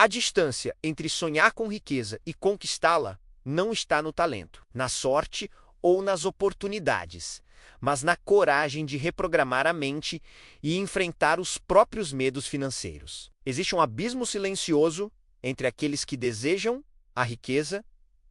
A distância entre sonhar com riqueza e conquistá-la não está no talento, na sorte ou nas oportunidades, mas na coragem de reprogramar a mente e enfrentar os próprios medos financeiros. Existe um abismo silencioso entre aqueles que desejam a riqueza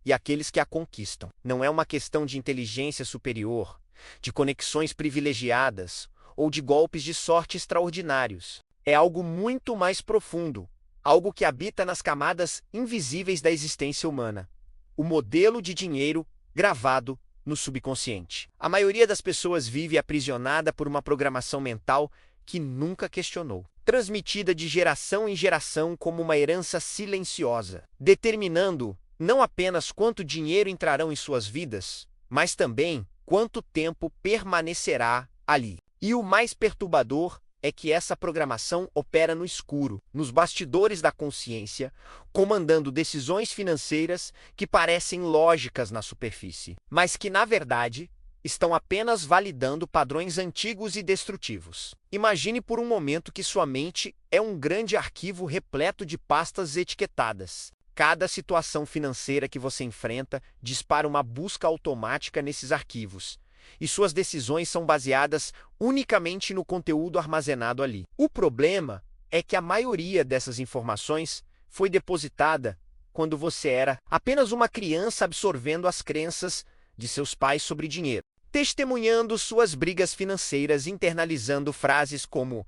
e aqueles que a conquistam. Não é uma questão de inteligência superior, de conexões privilegiadas ou de golpes de sorte extraordinários. É algo muito mais profundo, algo que habita nas camadas invisíveis da existência humana. O modelo de dinheiro gravado no subconsciente. A maioria das pessoas vive aprisionada por uma programação mental que nunca questionou, transmitida de geração em geração como uma herança silenciosa, determinando não apenas quanto dinheiro entrarão em suas vidas, mas também quanto tempo permanecerá ali. E o mais perturbador é que essa programação opera no escuro, nos bastidores da consciência, comandando decisões financeiras que parecem lógicas na superfície, mas que, na verdade, estão apenas validando padrões antigos e destrutivos. Imagine por um momento que sua mente é um grande arquivo repleto de pastas etiquetadas. Cada situação financeira que você enfrenta dispara uma busca automática nesses arquivos, e suas decisões são baseadas unicamente no conteúdo armazenado ali. O problema é que a maioria dessas informações foi depositada quando você era apenas uma criança absorvendo as crenças de seus pais sobre dinheiro, testemunhando suas brigas financeiras, internalizando frases como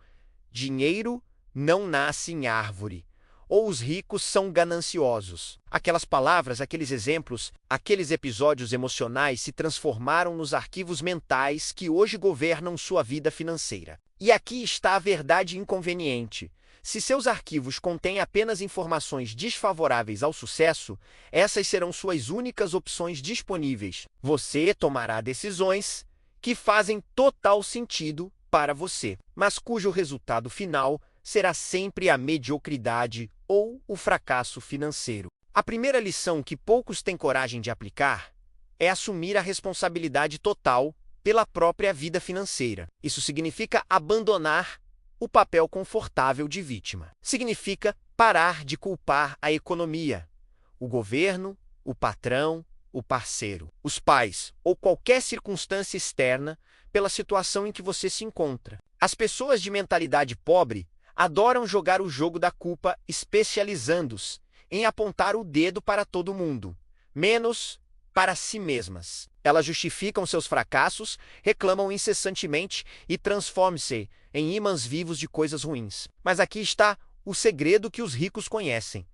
dinheiro não nasce em árvore, ou os ricos são gananciosos. Aquelas palavras, aqueles exemplos, aqueles episódios emocionais se transformaram nos arquivos mentais que hoje governam sua vida financeira. E aqui está a verdade inconveniente. Se seus arquivos contêm apenas informações desfavoráveis ao sucesso, essas serão suas únicas opções disponíveis. Você tomará decisões que fazem total sentido para você, mas cujo resultado final será sempre a mediocridade ou o fracasso financeiro. A primeira lição que poucos têm coragem de aplicar é assumir a responsabilidade total pela própria vida financeira. Isso significa abandonar o papel confortável de vítima. Significa parar de culpar a economia, o governo, o patrão, o parceiro, os pais ou qualquer circunstância externa pela situação em que você se encontra. As pessoas de mentalidade pobre adoram jogar o jogo da culpa, especializando-se em apontar o dedo para todo mundo, menos para si mesmas. Elas justificam seus fracassos, reclamam incessantemente e transformam-se em imãs vivos de coisas ruins. Mas aqui está o segredo que os ricos conhecem.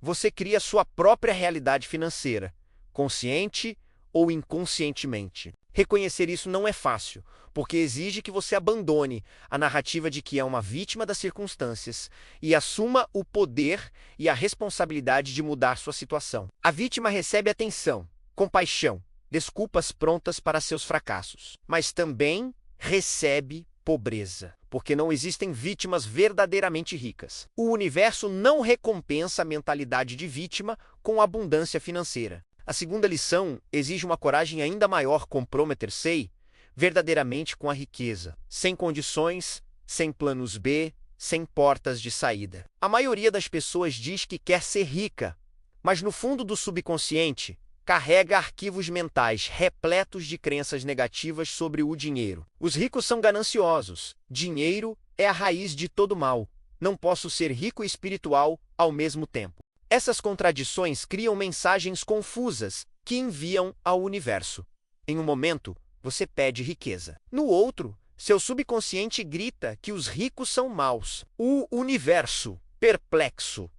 Você cria sua própria realidade financeira, consciente ou inconscientemente. Reconhecer isso não é fácil, porque exige que você abandone a narrativa de que é uma vítima das circunstâncias e assuma o poder e a responsabilidade de mudar sua situação. A vítima recebe atenção, compaixão, desculpas prontas para seus fracassos, mas também recebe pobreza, porque não existem vítimas verdadeiramente ricas. O universo não recompensa a mentalidade de vítima com abundância financeira. A segunda lição exige uma coragem ainda maior, comprometer-se verdadeiramente com a riqueza, sem condições, sem planos B, sem portas de saída. A maioria das pessoas diz que quer ser rica, mas no fundo do subconsciente carrega arquivos mentais repletos de crenças negativas sobre o dinheiro. Os ricos são gananciosos. Dinheiro é a raiz de todo mal. Não posso ser rico e espiritual ao mesmo tempo. Essas contradições criam mensagens confusas que enviam ao universo. Em um momento, você pede riqueza. No outro, seu subconsciente grita que os ricos são maus. O universo, perplexo,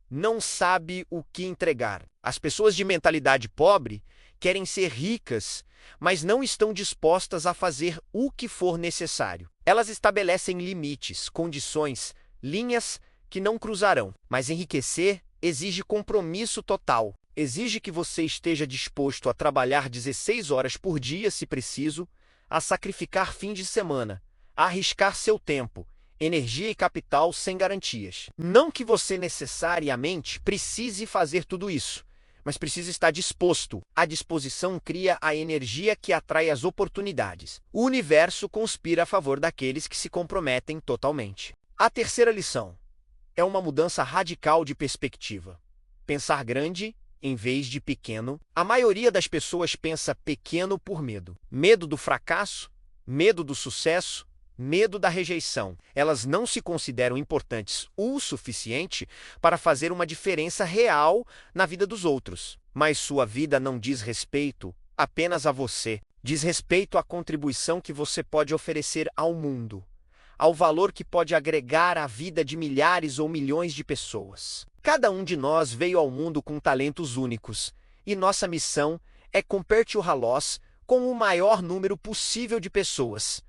não sabe o que entregar. As pessoas de mentalidade pobre querem ser ricas, mas não estão dispostas a fazer o que for necessário. Elas estabelecem limites, condições, linhas que não cruzarão. Mas enriquecer exige compromisso total. Exige que você esteja disposto a trabalhar 16 horas por dia, se preciso, a sacrificar fim de semana, a arriscar seu tempo, energia e capital sem garantias. Não que você necessariamente precise fazer tudo isso, mas precisa estar disposto. A disposição cria a energia que atrai as oportunidades. O universo conspira a favor daqueles que se comprometem totalmente. A terceira lição: é uma mudança radical de perspectiva. Pensar grande em vez de pequeno. A maioria das pessoas pensa pequeno por medo. Medo do fracasso, medo do sucesso, medo da rejeição. Elas não se consideram importantes o suficiente para fazer uma diferença real na vida dos outros. Mas sua vida não diz respeito apenas a você. Diz respeito à contribuição que você pode oferecer ao mundo, ao valor que pode agregar à vida de milhares ou milhões de pessoas. Cada um de nós veio ao mundo com talentos únicos, e nossa missão é compartilhá-los com o maior número possível de pessoas.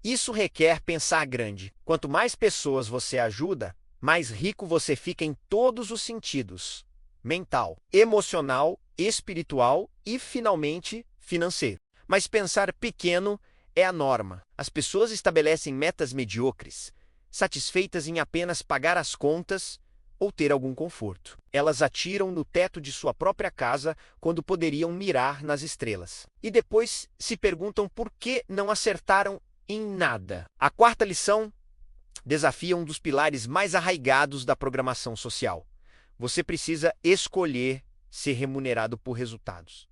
Isso requer pensar grande. Quanto mais pessoas você ajuda, mais rico você fica em todos os sentidos: mental, emocional, espiritual e, finalmente, financeiro. Mas pensar pequeno é a norma. As pessoas estabelecem metas medíocres, satisfeitas em apenas pagar as contas ou ter algum conforto. Elas atiram no teto de sua própria casa quando poderiam mirar nas estrelas. E depois se perguntam por que não acertaram em nada. A quarta lição desafia um dos pilares mais arraigados da programação social. Você precisa escolher ser remunerado por resultados,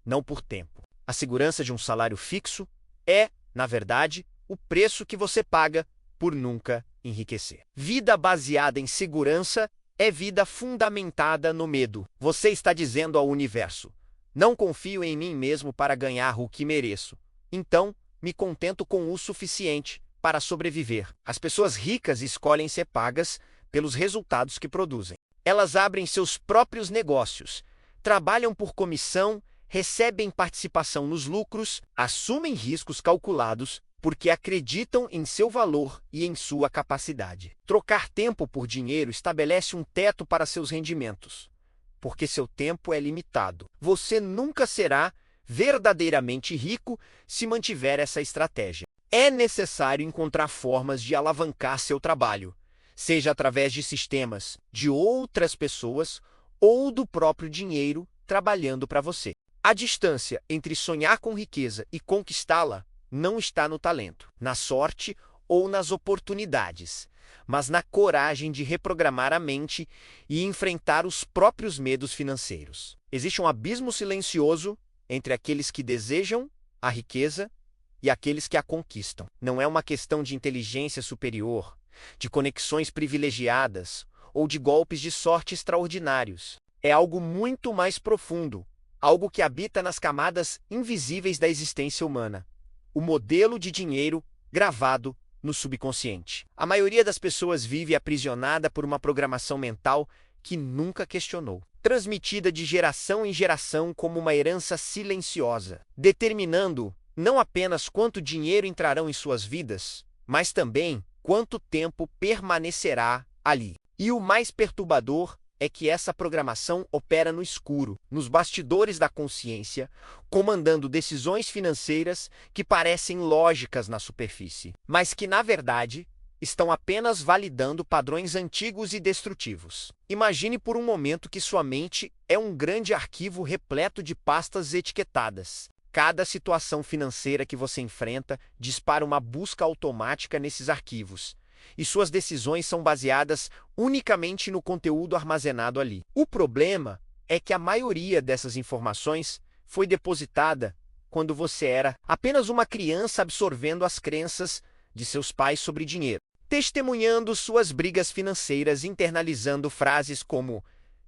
não por tempo. A segurança de um salário fixo é, na verdade, o preço que você paga por nunca enriquecer. Vida baseada em segurança é vida fundamentada no medo. Você está dizendo ao universo: não confio em mim mesmo para ganhar o que mereço. Então, me contento com o suficiente para sobreviver. As pessoas ricas escolhem ser pagas pelos resultados que produzem. Elas abrem seus próprios negócios, trabalham por comissão, recebem participação nos lucros, assumem riscos calculados porque acreditam em seu valor e em sua capacidade. Trocar tempo por dinheiro estabelece um teto para seus rendimentos, porque seu tempo é limitado. Você nunca será verdadeiramente rico se mantiver essa estratégia. É necessário encontrar formas de alavancar seu trabalho, seja através de sistemas de outras pessoas ou do próprio dinheiro trabalhando para você. A distância entre sonhar com riqueza e conquistá-la não está no talento, na sorte ou nas oportunidades, mas na coragem de reprogramar a mente e enfrentar os próprios medos financeiros. Existe um abismo silencioso entre aqueles que desejam a riqueza e aqueles que a conquistam. Não é uma questão de inteligência superior, de conexões privilegiadas ou de golpes de sorte extraordinários. É algo muito mais profundo, algo que habita nas camadas invisíveis da existência humana. O modelo de dinheiro gravado no subconsciente. A maioria das pessoas vive aprisionada por uma programação mental que nunca questionou, transmitida de geração em geração como uma herança silenciosa, determinando não apenas quanto dinheiro entrarão em suas vidas, mas também quanto tempo permanecerá ali. E o mais perturbador é que essa programação opera no escuro, nos bastidores da consciência, comandando decisões financeiras que parecem lógicas na superfície, mas que, na verdade, estão apenas validando padrões antigos e destrutivos. Imagine por um momento que sua mente é um grande arquivo repleto de pastas etiquetadas. Cada situação financeira que você enfrenta dispara uma busca automática nesses arquivos, e suas decisões são baseadas unicamente no conteúdo armazenado ali. O problema é que a maioria dessas informações foi depositada quando você era apenas uma criança absorvendo as crenças de seus pais sobre dinheiro, testemunhando suas brigas financeiras, internalizando frases como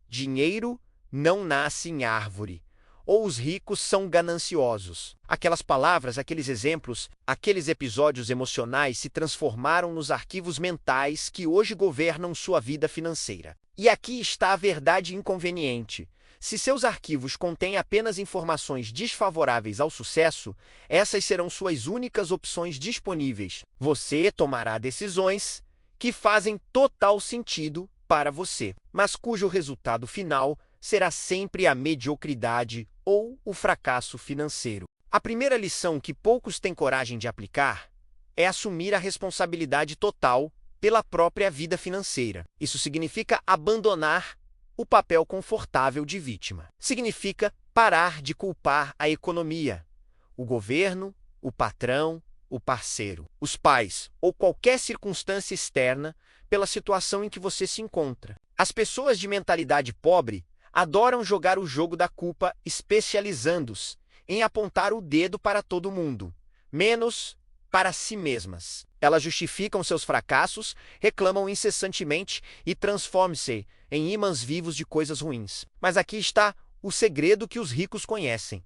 "dinheiro não nasce em árvore" ou "os ricos são gananciosos". Aquelas palavras, aqueles exemplos, aqueles episódios emocionais se transformaram nos arquivos mentais que hoje governam sua vida financeira. E aqui está a verdade inconveniente. Se seus arquivos contêm apenas informações desfavoráveis ao sucesso, essas serão suas únicas opções disponíveis. Você tomará decisões que fazem total sentido para você, mas cujo resultado final será sempre a mediocridade ou o fracasso financeiro. A primeira lição que poucos têm coragem de aplicar é assumir a responsabilidade total pela própria vida financeira. Isso significa abandonar o papel confortável de vítima. Significa parar de culpar a economia, o governo, o patrão, o parceiro, os pais ou qualquer circunstância externa pela situação em que você se encontra. As pessoas de mentalidade pobre adoram jogar o jogo da culpa, especializando-se em apontar o dedo para todo mundo, menos para si mesmas. Elas justificam seus fracassos, reclamam incessantemente e transformam-se em imãs vivos de coisas ruins. Mas aqui está o segredo que os ricos conhecem.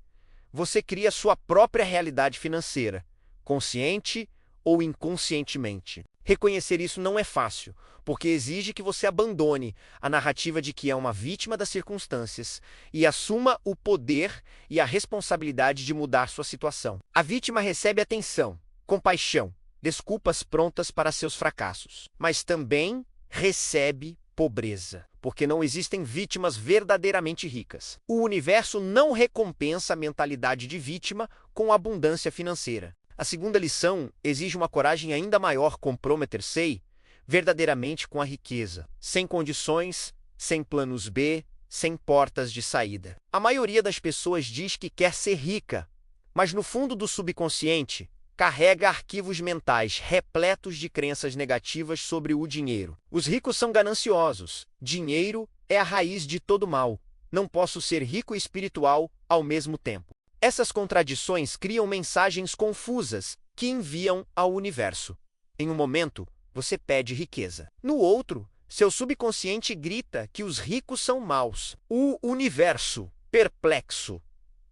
Você cria sua própria realidade financeira, consciente ou inconscientemente. Reconhecer isso não é fácil, porque exige que você abandone a narrativa de que é uma vítima das circunstâncias e assuma o poder e a responsabilidade de mudar sua situação. A vítima recebe atenção, compaixão, desculpas prontas para seus fracassos, mas também recebe pobreza, porque não existem vítimas verdadeiramente ricas. O universo não recompensa a mentalidade de vítima com abundância financeira. A segunda lição exige uma coragem ainda maior, comprometer-se verdadeiramente com a riqueza, sem condições, sem planos B, sem portas de saída. A maioria das pessoas diz que quer ser rica, mas no fundo do subconsciente carrega arquivos mentais repletos de crenças negativas sobre o dinheiro. Os ricos são gananciosos. Dinheiro é a raiz de todo mal. Não posso ser rico e espiritual ao mesmo tempo. Essas contradições criam mensagens confusas que enviam ao universo. Em um momento, você pede riqueza. No outro, seu subconsciente grita que os ricos são maus. O universo, perplexo,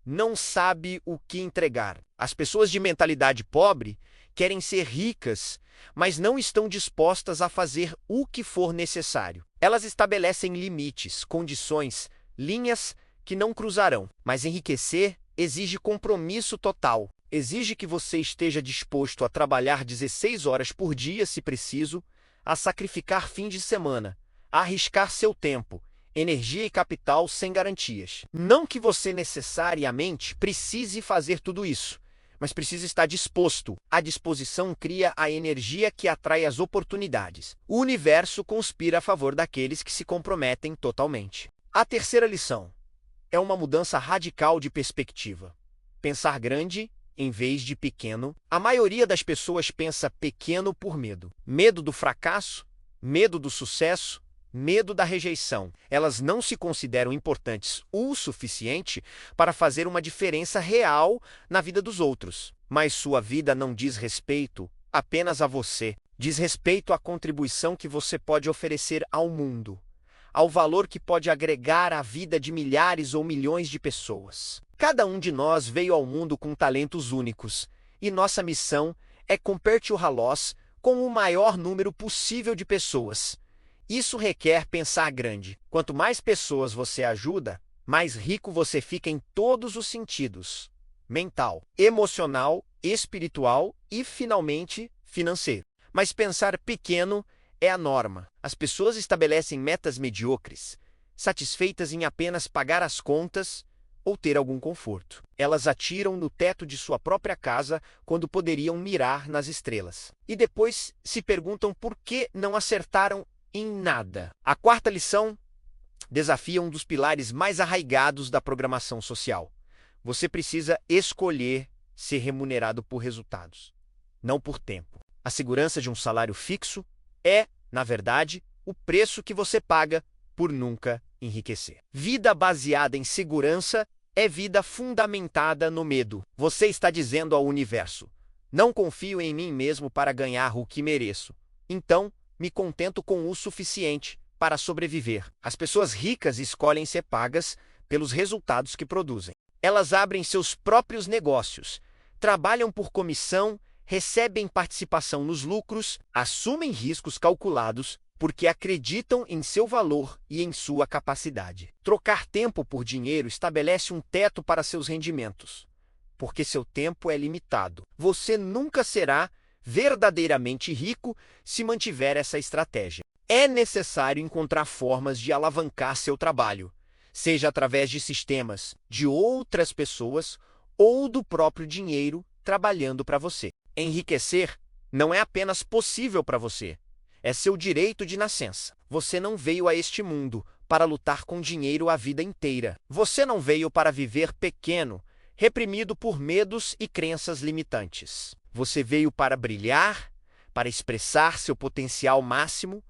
não sabe o que entregar. As pessoas de mentalidade pobre querem ser ricas, mas não estão dispostas a fazer o que for necessário. Elas estabelecem limites, condições, linhas que não cruzarão. Mas enriquecer exige compromisso total. Exige que você esteja disposto a trabalhar 16 horas por dia, se preciso, a sacrificar fim de semana, a arriscar seu tempo, energia e capital sem garantias. Não que você necessariamente precise fazer tudo isso, mas precisa estar disposto. A disposição cria a energia que atrai as oportunidades. O universo conspira a favor daqueles que se comprometem totalmente. A terceira lição é uma mudança radical de perspectiva. Pensar grande em vez de pequeno. A maioria das pessoas pensa pequeno por medo. Medo do fracasso, medo do sucesso, medo da rejeição. Elas não se consideram importantes o suficiente para fazer uma diferença real na vida dos outros. Mas sua vida não diz respeito apenas a você. Diz respeito à contribuição que você pode oferecer ao mundo, ao valor que pode agregar à vida de milhares ou milhões de pessoas. Cada um de nós veio ao mundo com talentos únicos, e nossa missão é compartilhá-los com o maior número possível de pessoas. Isso requer pensar grande. Quanto mais pessoas você ajuda, mais rico você fica em todos os sentidos: mental, emocional, espiritual e, finalmente, financeiro. Mas pensar pequeno é a norma. As pessoas estabelecem metas medíocres, satisfeitas em apenas pagar as contas ou ter algum conforto. Elas atiram no teto de sua própria casa quando poderiam mirar nas estrelas. E depois se perguntam por que não acertaram em nada. A quarta lição desafia um dos pilares mais arraigados da programação social. Você precisa escolher ser remunerado por resultados, não por tempo. A segurança de um salário fixo é, na verdade, o preço que você paga por nunca enriquecer. Vida baseada em segurança é vida fundamentada no medo. Você está dizendo ao universo: não confio em mim mesmo para ganhar o que mereço. Então, me contento com o suficiente para sobreviver. As pessoas ricas escolhem ser pagas pelos resultados que produzem. Elas abrem seus próprios negócios, trabalham por comissão, recebem participação nos lucros, assumem riscos calculados porque acreditam em seu valor e em sua capacidade. Trocar tempo por dinheiro estabelece um teto para seus rendimentos, porque seu tempo é limitado. Você nunca será verdadeiramente rico se mantiver essa estratégia. É necessário encontrar formas de alavancar seu trabalho, seja através de sistemas de outras pessoas ou do próprio dinheiro trabalhando para você. Enriquecer não é apenas possível para você, é seu direito de nascença. Você não veio a este mundo para lutar com dinheiro a vida inteira. Você não veio para viver pequeno, reprimido por medos e crenças limitantes. Você veio para brilhar, para expressar seu potencial máximo,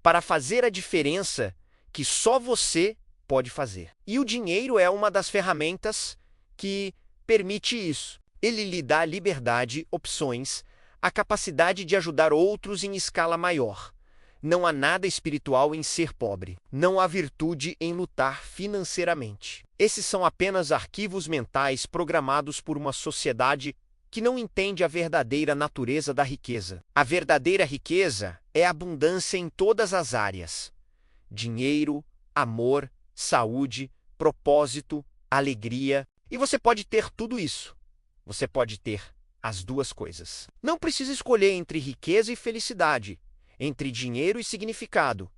para fazer a diferença que só você pode fazer. E o dinheiro é uma das ferramentas que permite isso. Ele lhe dá liberdade, opções, a capacidade de ajudar outros em escala maior. Não há nada espiritual em ser pobre. Não há virtude em lutar financeiramente. Esses são apenas arquivos mentais programados por uma sociedade que não entende a verdadeira natureza da riqueza. A verdadeira riqueza é abundância em todas as áreas: dinheiro, amor, saúde, propósito, alegria. E você pode ter tudo isso. Você pode ter as duas coisas. Não precisa escolher entre riqueza e felicidade, entre dinheiro e significado.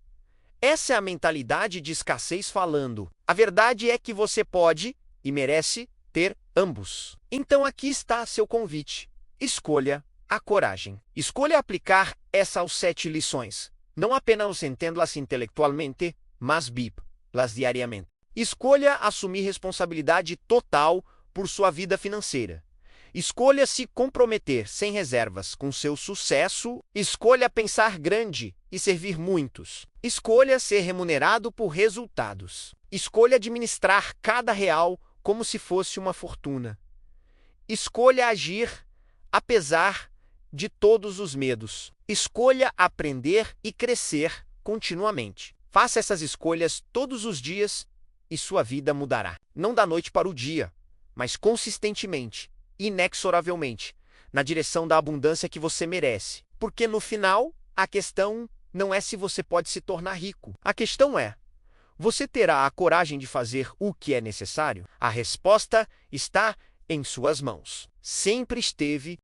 Essa é a mentalidade de escassez falando. A verdade é que você pode e merece ter ambos. Então aqui está seu convite. Escolha a coragem. Escolha aplicar essas 7 lições. Não apenas entendê-las intelectualmente, mas vivê-las diariamente. Escolha assumir responsabilidade total por sua vida financeira. Escolha se comprometer sem reservas com seu sucesso. Escolha pensar grande e servir muitos. Escolha ser remunerado por resultados. Escolha administrar cada real como se fosse uma fortuna. Escolha agir apesar de todos os medos. Escolha aprender e crescer continuamente. Faça essas escolhas todos os dias e sua vida mudará. Não da noite para o dia, mas consistentemente, inexoravelmente, na direção da abundância que você merece. Porque no final, a questão não é se você pode se tornar rico. A questão é: você terá a coragem de fazer o que é necessário? A resposta está em suas mãos. Sempre esteve